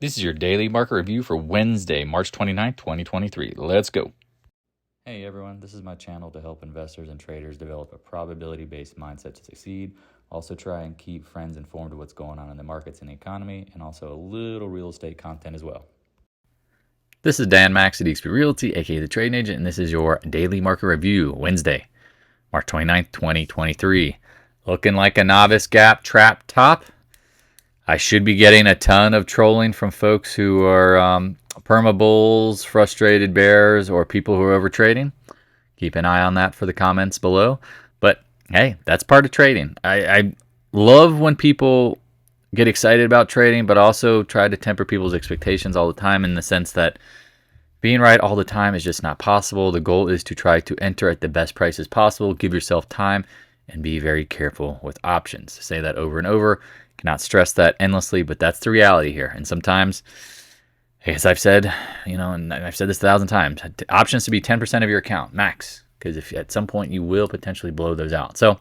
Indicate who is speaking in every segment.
Speaker 1: This is your daily market review for Wednesday, March 29th, 2023. Let's go. Hey everyone, this is my channel to help investors and traders develop a probability-based mindset to succeed. Also try and keep friends informed of what's going on in the markets and the economy, and also a little real estate content as well. This is Dan Max at eXp Realty, aka the Trading Agent, and this is your daily market review, Wednesday, March 29th, 2023. Looking like a novice gap trap top. I should be getting a ton of trolling from folks who are perma bulls, frustrated bears, or people who are over trading. Keep an eye on that for the comments below. But hey, that's part of trading. I love when people get excited about trading, but also try to temper people's expectations all the time, in the sense that being right all the time is just not possible. The goal is to try to enter at the best prices possible. Give yourself time and be very careful with options. Say that over and over. Cannot stress that endlessly, but that's the reality here. And sometimes, as I've said, and I've said this 1,000 times, options to be 10% of your account max, because if at some point you will potentially blow those out. So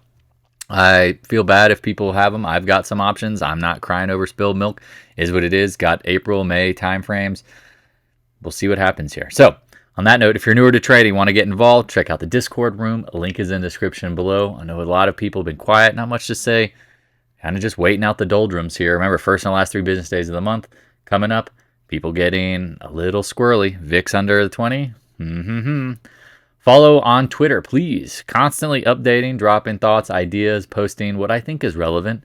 Speaker 1: I feel bad if people have them. I've got some options. I'm not crying over spilled milk. Is what it is. Got April, May timeframes. We'll see what happens here. So on that note, if you're newer to trading, want to get involved, check out the Discord room. A link is in the description below. I know a lot of people have been quiet, not much to say. Kind of just waiting out the doldrums here. Remember, first and last 3 business days of the month coming up. People getting a little squirrely. VIX under the 20. Follow on Twitter, please. Constantly updating, dropping thoughts, ideas, posting what I think is relevant.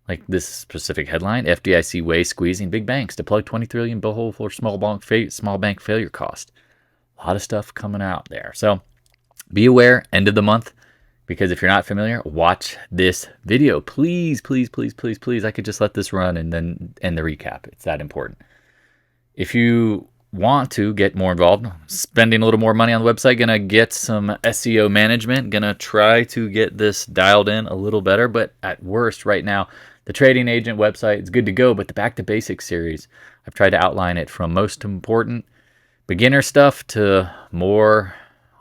Speaker 1: Like this specific headline: FDIC way squeezing big banks to plug $20 trillion bill hole for small bank failure cost. A lot of stuff coming out there. So be aware, end of the month. Because if you're not familiar, watch this video. Please, please, please, please, please. I could just let this run and then end the recap. It's that important. If you want to get more involved, spending a little more money on the website, going to get some SEO management, going to try to get this dialed in a little better. But at worst, right now, the Trading Agent website is good to go. But the Back to Basics series, I've tried to outline it from most important beginner stuff to more,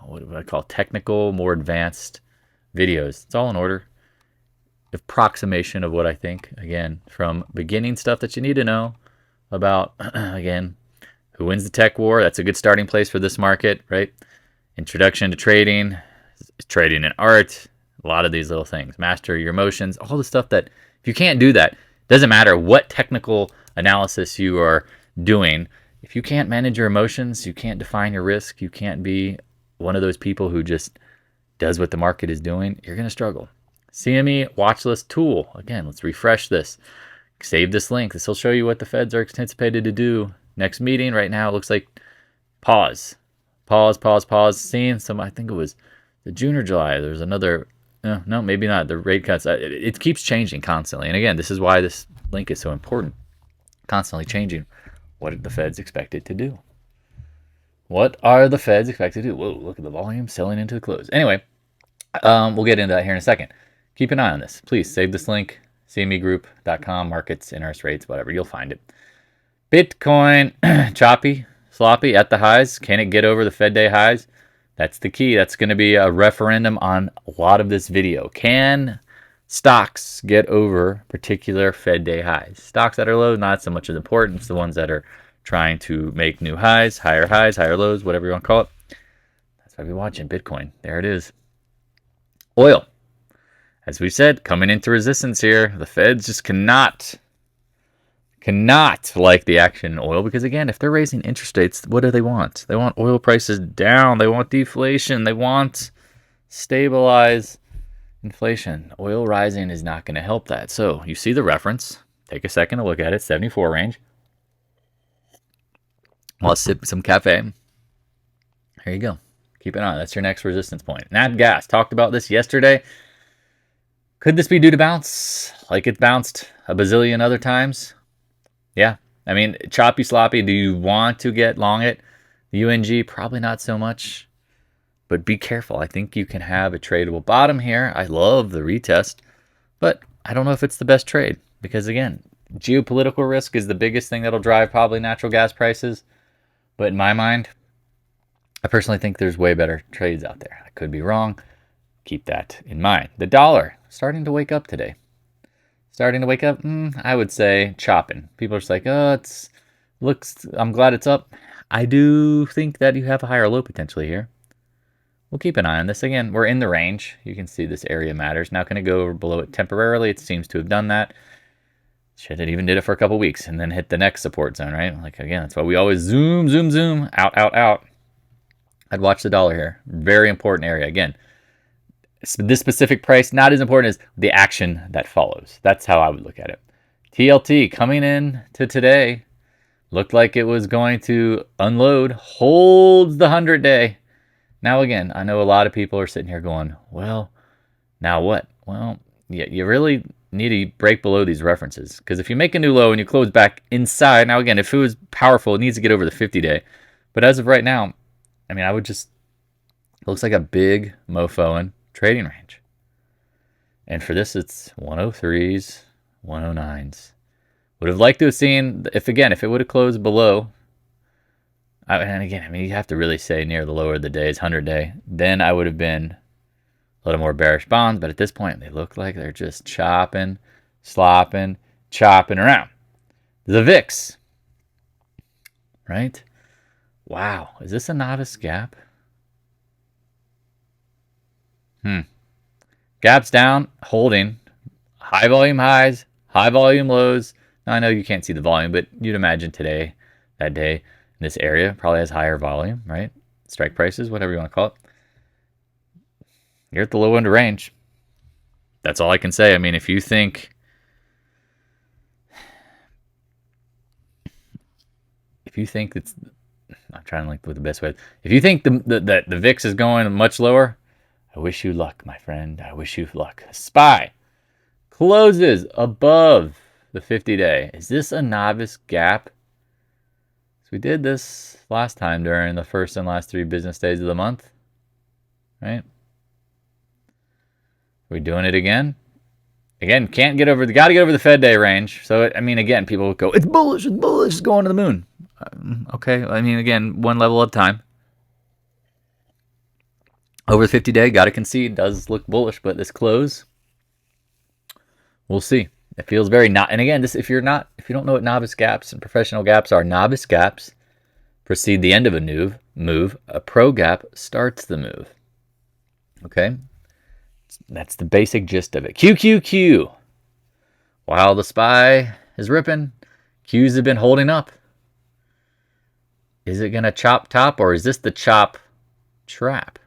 Speaker 1: what do I call, technical, more advanced videos. It's all in order. Approximation of what I think. Again, from beginning stuff that you need to know about, again, who wins the tech war. That's a good starting place for this market, right? Introduction to trading, trading in art, a lot of these little things. Master your emotions, all the stuff that, if you can't do that, doesn't matter what technical analysis you are doing. If you can't manage your emotions, you can't define your risk, you can't be one of those people who just does what the market is doing, you're going to struggle. CME watch list tool. Again, let's refresh this. Save this link. This will show you what the Feds are anticipated to do next meeting. Right now, it looks like pause. Seeing some, I think it was the June or July. There's another, no, maybe not. The rate cuts. It keeps changing constantly. And again, this is why this link is so important. Constantly changing what the Fed's expected to do. What are the Feds expected to do? Whoa, look at the volume selling into the close. Anyway, we'll get into that here in a second. Keep an eye on this. Please save this link, cmegroup.com, markets, interest rates, whatever. You'll find it. Bitcoin, choppy, sloppy at the highs. Can it get over the Fed day highs? That's the key. That's going to be a referendum on a lot of this video. Can stocks get over particular Fed day highs? Stocks that are low, not so much as important. It's the ones that are trying to make new highs, higher lows, whatever you want to call it. That's why we're watching Bitcoin. There it is. Oil. As we said, coming into resistance here. The Feds just cannot like the action in oil, because again, if they're raising interest rates, what do they want? They want oil prices down. They want deflation. They want stabilize inflation. Oil rising is not going to help that. So you see the reference. Take a second to look at it. 74 range. I'll sip some cafe. There you go. Keep it on. That's your next resistance point. Nat gas. Talked about this yesterday. Could this be due to bounce? Like it bounced a bazillion other times? Yeah. I mean, choppy, sloppy. Do you want to get long it? The UNG, probably not so much. But be careful. I think you can have a tradable bottom here. I love the retest. But I don't know if it's the best trade. Because again, geopolitical risk is the biggest thing that'll drive probably natural gas prices. But in my mind, I personally think there's way better trades out there. I could be wrong. Keep that in mind. The dollar starting to wake up today. Starting to wake up, I would say chopping. People are just like, oh, it's I'm glad it's up. I do think that you have a higher low potentially here. We'll keep an eye on this. Again, we're in the range. You can see this area matters. Now, can it go below it temporarily? It seems to have done that. Shit, it even did it for a couple weeks and then hit the next support zone, right? Like, again, that's why we always zoom, zoom, zoom, out, out, out. I'd watch the dollar here. Very important area. Again, this specific price, not as important as the action that follows. That's how I would look at it. TLT coming in to today. Looked like it was going to unload. Holds the 100-day. Now, again, I know a lot of people are sitting here going, well, now what? Well, yeah, you really need to break below these references. Because if you make a new low and you close back inside, now again, if it was powerful, it needs to get over the 50-day. But as of right now, I mean, I would just, it looks like a big mofoing trading range. And for this, it's 103s, 109s. Would have liked to have seen, if it would have closed below, and again, I mean, you have to really say near the lower of the days, 100-day, then I would have been a little more bearish bonds. But at this point, they look like they're just chopping, slopping, chopping around. The VIX, right? Wow, is this a novice gap? Gaps down, holding, high volume highs, high volume lows. Now, I know you can't see the volume, but you'd imagine today, that day, in this area probably has higher volume, right? Strike prices, whatever you want to call it. You're at the low end of range. That's all I can say. I mean, if you think it's, I'm trying to think with the best way. If you think the VIX is going much lower, I wish you luck, my friend. I wish you luck. SPY closes above the 50-day. Is this a novice gap? So we did this last time during the first and last 3 business days of the month, right? Are we doing it again? Again, got to get over the Fed day range. So, I mean, again, people go, it's bullish, it's going to the moon. Okay, I mean, again, one level at a time. Over the 50-day, got to concede, does look bullish, but this close, we'll see. It feels very not. And again, this if you don't know what novice gaps and professional gaps are, novice gaps precede the end of a move. A pro gap starts the move. Okay, that's the basic gist of it. QQQ. While the SPY is ripping, Qs have been holding up. Is it going to chop top, or is this the chop trap?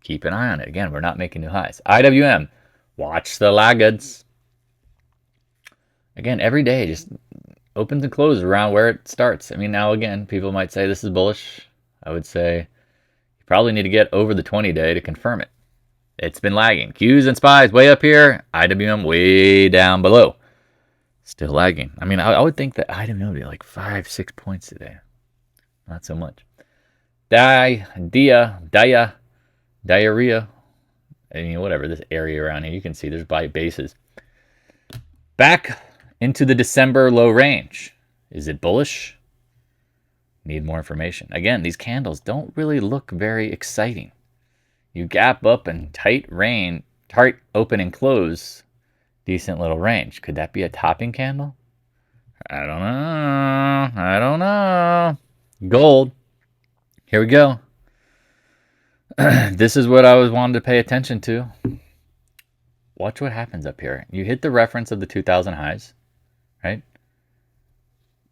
Speaker 1: Keep an eye on it. Again, we're not making new highs. IWM, watch the laggards. Again, every day just opens and closes around where it starts. I mean, now again, people might say this is bullish. I would say you probably need to get over the 20-day to confirm it. It's been lagging. Qs and SPYs way up here. IWM way down below. Still lagging. I mean, I would think that IWM would be like 5-6 points today. Not so much. Diarrhea. I mean, whatever, this area around here, you can see there's bases. Back into the December low range. Is it bullish? Need more information. Again, these candles don't really look very exciting. You gap up and tight open and close, decent little range. Could that be a topping candle? I don't know. Gold. Here we go. This is what I was wanting to pay attention to. Watch what happens up here. You hit the reference of the 2000 highs, right?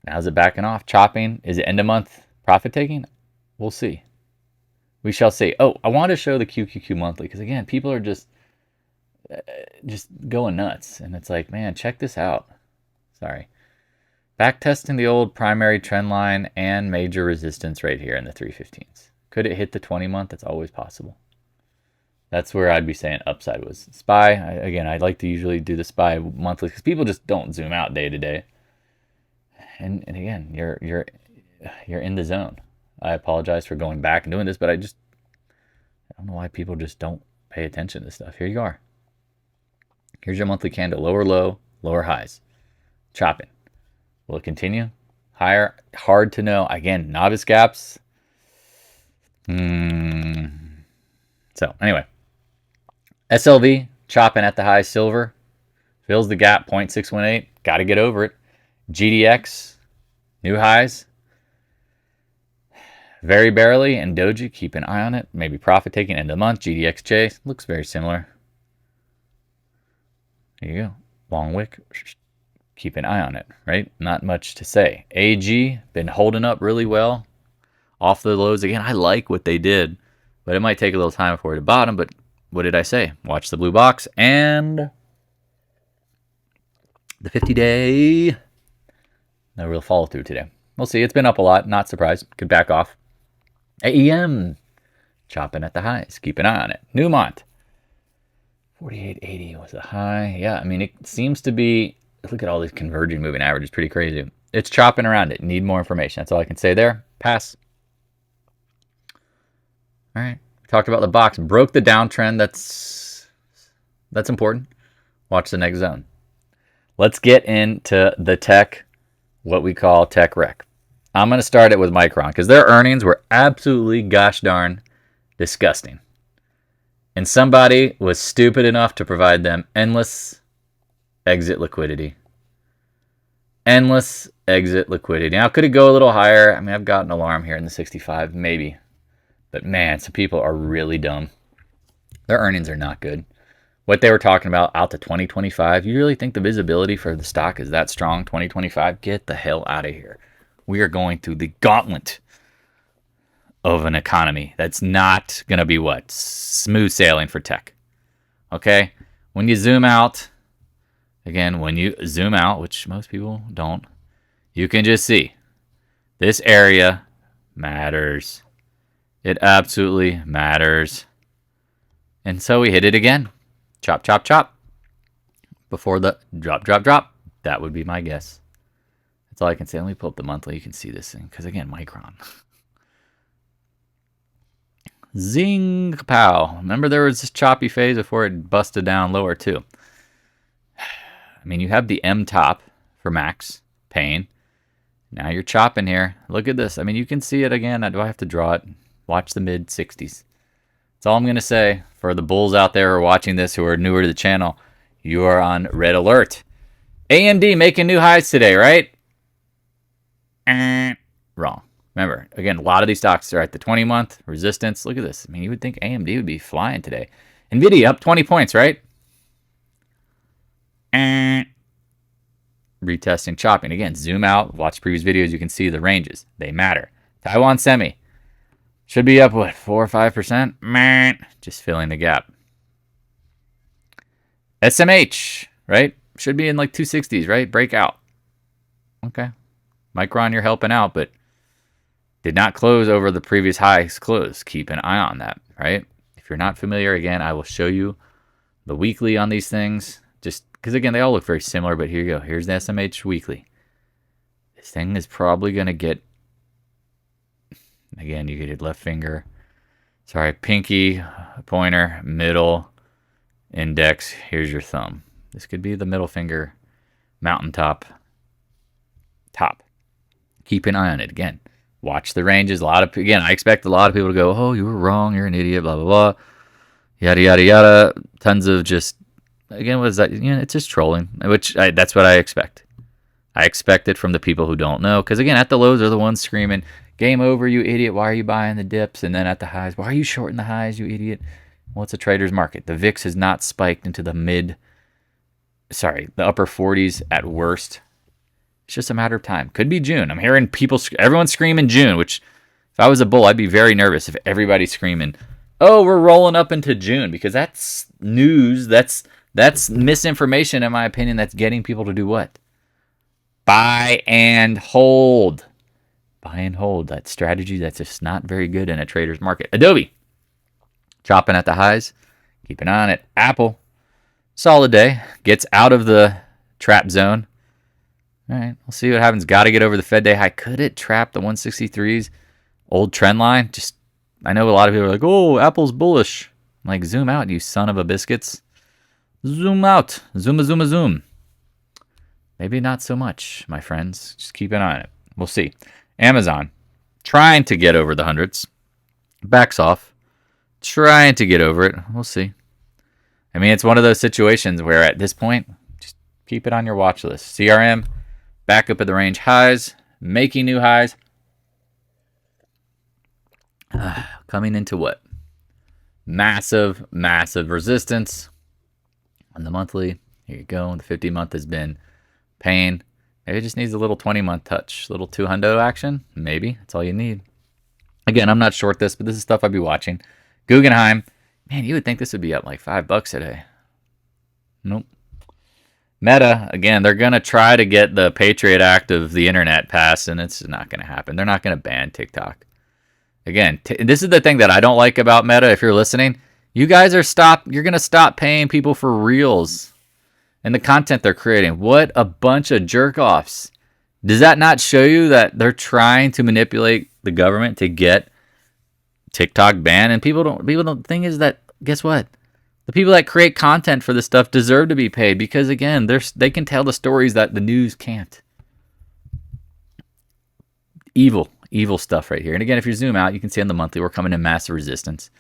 Speaker 1: Now is it backing off, chopping? Is it end of month profit taking? We'll see. We shall see. Oh, I want to show the QQQ monthly because again, people are just going nuts, and it's like, man, check this out. Sorry. Back testing the old primary trend line and major resistance right here in the 315s. Could it hit the 20-month? It's always possible. That's where I'd be saying upside was. SPY, again, I'd like to usually do the SPY monthly because people just don't zoom out day to day. And again, you're in the zone. I apologize for going back and doing this, but I don't know why people just don't pay attention to this stuff. Here you are. Here's your monthly candle. Lower low, lower highs. Chopping. Will it continue? Higher? Hard to know. Again, novice gaps. So anyway, SLV chopping at the high, silver fills the gap 0.618. Got to get over it. GDX new highs Very barely. And Doji, keep an eye on it. Maybe profit taking end of the month. GDXJ looks very similar. There you go. Long wick. Keep an eye on it, right? Not much to say. AG, been holding up really well. Off the lows again. I like what they did, but it might take a little time before the bottom. But what did I say? Watch the blue box and the 50-day. No real follow through today. We'll see. It's been up a lot. Not surprised. Could back off. AEM, chopping at the highs. Keep an eye on it. Newmont, 48.80 was a high. Yeah, I mean, it seems to be, look at all these converging moving averages. Pretty crazy. It's chopping around it. Need more information. That's all I can say there. Pass. All right. We talked about the box. Broke the downtrend. That's important. Watch the next zone. Let's get into the tech, what we call tech rec. I'm going to start it with Micron because their earnings were absolutely gosh darn disgusting. And somebody was stupid enough to provide them endless exit liquidity. Endless exit liquidity. Now, could it go a little higher? I mean, I've got an alarm here in the 65, maybe. But man, some people are really dumb. Their earnings are not good. What they were talking about out to 2025, you really think the visibility for the stock is that strong? 2025? Get the hell out of here. We are going through the gauntlet of an economy that's not going to be what? Smooth sailing for tech. Okay? When you zoom out, again, when you zoom out, which most people don't, you can just see this area matters. It absolutely matters. And so we hit it again. Chop, chop, chop. Before the drop, drop, drop. That would be my guess. That's all I can say. Let me pull up the monthly. You can see this thing. Because again, Micron. Zing pow. Remember there was this choppy phase before it busted down lower too. I mean, you have the M top for max pain. Now you're chopping here. Look at this. I mean, you can see it again. Do I have to draw it? Watch the mid 60s. That's all I'm going to say. For the bulls out there who are watching this, who are newer to the channel, you are on red alert. AMD making new highs today, right? Wrong. Remember, again, a lot of these stocks are at the 20-month resistance. Look at this. I mean, you would think AMD would be flying today. NVIDIA up 20 points, right? Retesting, chopping. Again, zoom out. Watch previous videos. You can see the ranges. They matter. Taiwan Semi. Should be up, what, 4 or 5%? Just filling the gap. SMH, right? Should be in like 260s, right? Breakout. Okay. Micron, you're helping out, but did not close over the previous highs close. Keep an eye on that, right? If you're not familiar, again, I will show you the weekly on these things. Just because, again, they all look very similar, but here you go. Here's the SMH weekly. This thing is probably going to get, again, you get left finger, sorry, pinky, pointer, middle, index. Here's your thumb. This could be the middle finger, mountaintop, top. Keep an eye on it. Again, watch the ranges. Again, I expect a lot of people to go, oh, you were wrong, you're an idiot, blah, blah, blah, yada, yada, yada. Tons of just, again, what is that? You know, it's just trolling, that's what I expect. I expect it from the people who don't know, because, again, at the lows are the ones screaming, game over, you idiot, why are you buying the dips? And then at the highs, why are you shorting the highs, you idiot? Well, it's a trader's market. The VIX has not spiked into the upper 40s at worst. It's just a matter of time. Could be June. I'm hearing everyone screaming June, which if I was a bull, I'd be very nervous if everybody's screaming, oh, we're rolling up into June, because that's news. That's misinformation, in my opinion, that's getting people to do what? Buy and hold. Buy and hold. That strategy that's just not very good in a trader's market. Adobe, chopping at the highs. Keep an eye on it. Apple, solid day. Gets out of the trap zone. All right, we'll see what happens. Got to get over the Fed day high. Could it trap the 163's old trend line? I know a lot of people are like, oh, Apple's bullish. I'm like, zoom out, you son of a biscuits. Zoom out. Zoom. Maybe not so much, my friends. Just keep an eye on it. We'll see. Amazon, trying to get over the hundreds. Backs off. Trying to get over it. We'll see. I mean, it's one of those situations where at this point, just keep it on your watch list. CRM, back up at the range highs, making new highs. Coming into what? Massive, massive resistance on the monthly. Here you go. The 50-month has been pain. Maybe it just needs a little 20-month touch. A little 200 action. Maybe. That's all you need. Again, I'm not short this, but this is stuff I'd be watching. Guggenheim. Man, you would think this would be up like $5 today. Nope. Meta, again, they're going to try to get the Patriot Act of the internet passed, and it's not going to happen. They're not going to ban TikTok. Again, this is the thing that I don't like about Meta. If you're listening, you guys are you're going to stop paying people for reels and the content they're creating. What a bunch of jerk-offs. Does that not show you that they're trying to manipulate the government to get TikTok banned? And people don't. The thing is that, guess what? The people that create content for this stuff deserve to be paid because, again, they can tell the stories that the news can't. Evil stuff right here. And again, if you zoom out, you can see on the monthly, we're coming in massive resistance.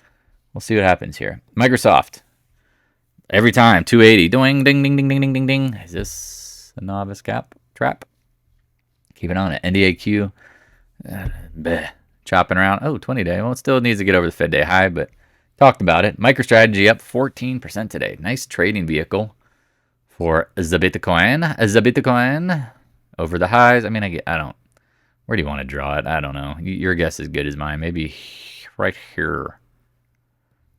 Speaker 1: We'll see what happens here. Microsoft. Every time, 280. Ding, ding, ding, ding, ding, ding, ding, ding. Is this a novice trap? Keep it on it. NDAQ. Chopping around. Oh, 20-day. Well, it still needs to get over the Fed day high, but talked about it. MicroStrategy up 14% today. Nice trading vehicle for the Bitcoin over the highs. I mean, I don't. Where do you want to draw it? I don't know. Your guess is good as mine. Maybe right here.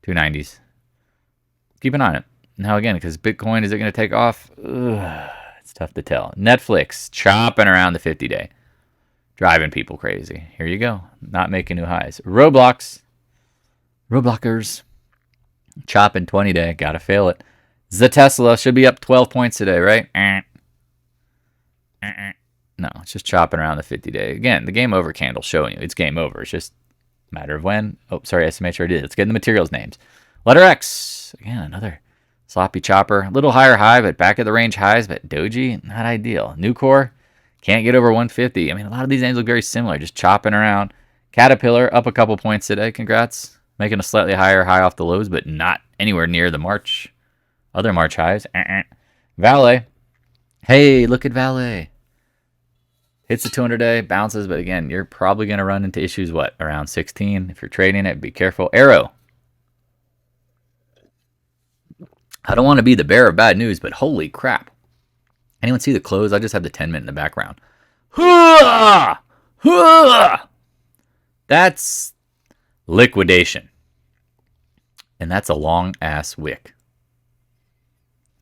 Speaker 1: 290s. Keep an eye on it. Now again, because Bitcoin, is it going to take off? It's tough to tell. Netflix chopping around the 50-day. Driving people crazy. Here you go. Not making new highs. Robloxers. Chopping 20-day. Gotta fail it. The Tesla should be up 12 points today, right? No, it's just chopping around the 50-day. Again, the game over candle showing you. It's game over. It's just a matter of when. Oh, sorry, SMH already did. Let's get in the materials names. Letter X. Again, another sloppy chopper. A little higher high, but back at the range highs. But Doji, not ideal. Nucor, can't get over 150. I mean, a lot of these names look very similar. Just chopping around. Caterpillar, up a couple points today. Congrats. Making a slightly higher high off the lows, but not anywhere near the other March highs. Vale. Hey, look at Vale. Hits the 200-day, bounces, but again, you're probably going to run into issues, around 16? If you're trading it, be careful. Arrow. I don't want to be the bearer of bad news, but holy crap. Anyone see the close? I just have the 10-minute in the background. That's liquidation. And that's a long-ass wick.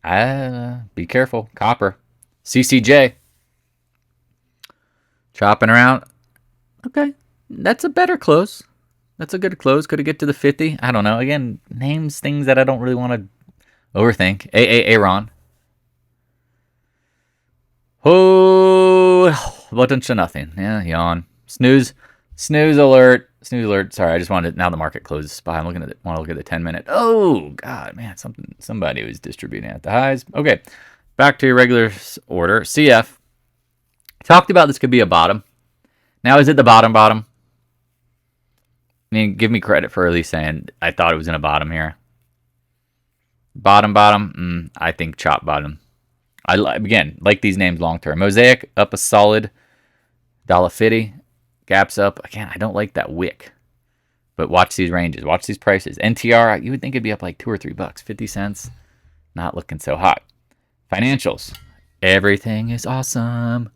Speaker 1: Be careful. Copper. CCJ. Chopping around. Okay. That's a better close. That's a good close. Could it get to the 50? I don't know. Again, names things that I don't really want to overthink. Aaron. Oh, button to nothing. Yeah, yawn. Snooze alert. Sorry, I just wanted now the market closes spot. I'm want to look at the 10-minute. Oh God, man, somebody was distributing at the highs. Okay, back to your regular order. CF. Talked about this could be a bottom. Now is it the bottom? I mean, give me credit for at least saying I thought it was in a bottom here. Bottom. I think chop bottom. I like these names long term. Mosaic up a solid $1.50. Gaps up. Again, I don't like that wick. But watch these ranges. Watch these prices. NTR, you would think it'd be up like $2 or $3. 50 cents. Not looking so hot. Financials. Everything is awesome.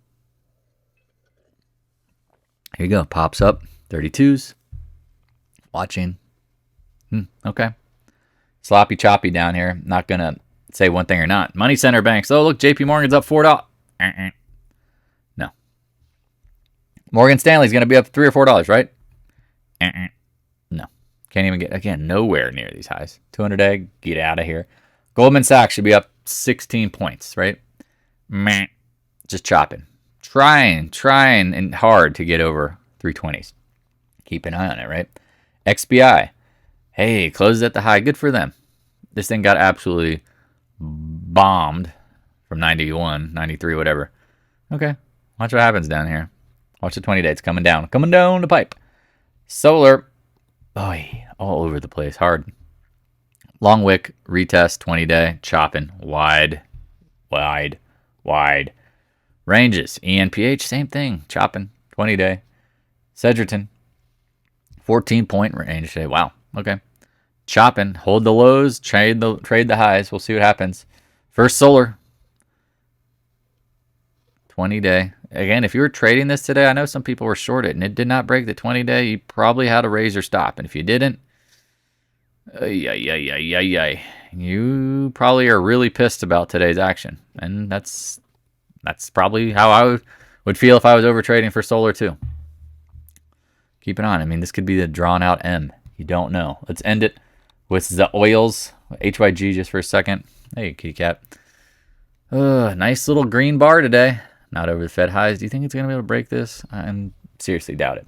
Speaker 1: Here you go. Pops up. 32s. Watching. Okay. Sloppy choppy down here. Not going to say one thing or not. Money center banks. Oh, look. JP Morgan's up $4. No. Morgan Stanley's going to be up $3 or $4, right? No. Can't even get, again, nowhere near these highs. 200-day. Get out of here. Goldman Sachs should be up 16 points, right? Meh. Just chopping. Trying and hard to get over 320s. Keep an eye on it, right? XBI. Hey, closes at the high. Good for them. This thing got absolutely bombed from 91, 93, whatever. Okay. Watch what happens down here. Watch the 20-day. It's coming down. Coming down the pipe. Solar. Boy, all over the place. Hard. Long wick. Retest. 20-day. Chopping. Wide. Ranges. ENPH. Same thing. Chopping. 20-day. Sedgerton. 14-point range today. Wow. Okay. Chopping. Hold the lows. Trade the highs. We'll see what happens. First solar. 20-day. Again, if you were trading this today, I know some people were short it, and it did not break the 20-day. You probably had a raise or stop. And if you didn't, you probably are really pissed about today's action. And that's probably how I would feel if I was over trading for solar too. Keep it on. I mean, this could be the drawn out M. You don't know. Let's end it with the oils. HYG just for a second. Hey, kitty cat. Nice little green bar today. Not over the Fed highs. Do you think it's going to be able to break this? I seriously doubt it.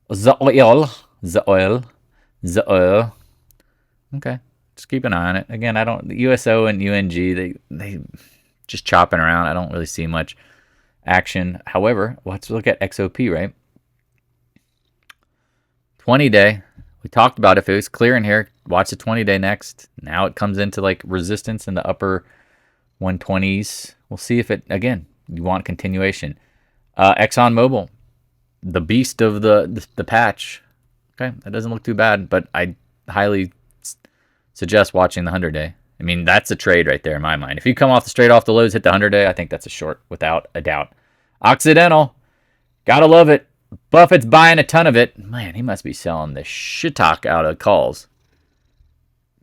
Speaker 1: The oil. Okay. Just keep an eye on it. Again, the USO and UNG, they just chopping around. I don't really see much action. However, let's look at XOP, right? 20-day. We talked about if it was clearing here, watch the 20-day next. Now it comes into like resistance in the upper 120s. We'll see if it, again, you want continuation. ExxonMobil, the beast of the patch. Okay, that doesn't look too bad, but I highly suggest watching the 100-day. I mean, that's a trade right there in my mind. If you come straight off the lows, hit the 100-day, I think that's a short without a doubt. Occidental, gotta love it. Buffett's buying a ton of it. Man, he must be selling the shit-talk out of calls.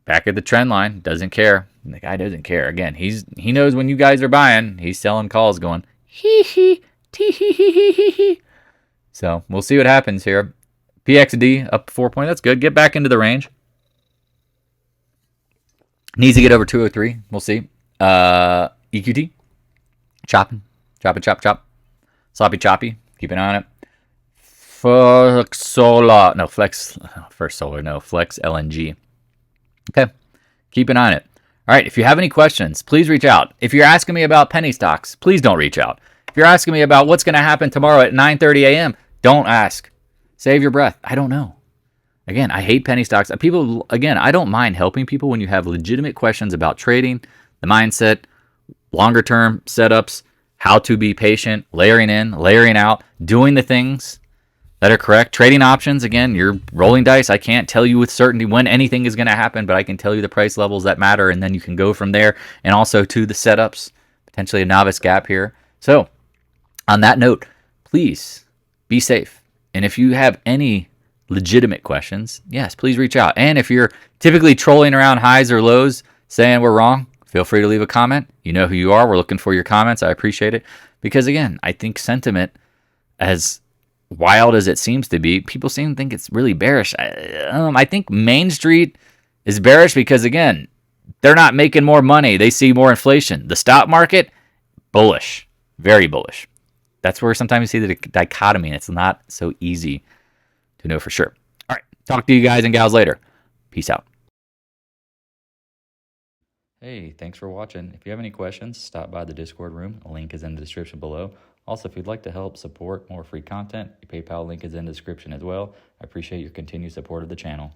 Speaker 1: Back at the trend line, doesn't care. The guy doesn't care. Again, he knows when you guys are buying, he's selling calls going, hee hee, tee hee hee hee hee hee. So we'll see what happens here. PXD up 4 points. That's good. Get back into the range. Needs to get over 203. We'll see. EQT. Chopping. Chop. Sloppy choppy. Keep an eye on it. Flex LNG. Okay. Keep an eye on it. All right. If you have any questions, please reach out. If you're asking me about penny stocks, please don't reach out. If you're asking me about what's going to happen tomorrow at 9:30 a.m., don't ask. Save your breath. I don't know. Again, I hate penny stocks. People, again, I don't mind helping people when you have legitimate questions about trading, the mindset, longer term setups, how to be patient, layering in, layering out, doing the things that are correct. Trading options, again, you're rolling dice. I can't tell you with certainty when anything is going to happen, but I can tell you the price levels that matter, and then you can go from there. And also to the setups, potentially a novice gap here. So on that note, please be safe. And if you have any legitimate questions, yes, please reach out. And if you're typically trolling around highs or lows saying we're wrong, feel free to leave a comment. You know who you are. We're looking for your comments. I appreciate it. Because again, I think sentiment, as wild as it seems to be, people seem to think it's really bearish. I think Main Street is bearish because, again, they're not making more money. They see more inflation. The stock market, bullish. Very bullish. That's where sometimes you see the dichotomy, and it's not so easy to know for sure. All right. Talk to you guys and gals later. Peace out. Hey, thanks for watching. If you have any questions, stop by the Discord room. A link is in the description below. Also, if you'd like to help support more free content, the PayPal link is in the description as well. I appreciate your continued support of the channel.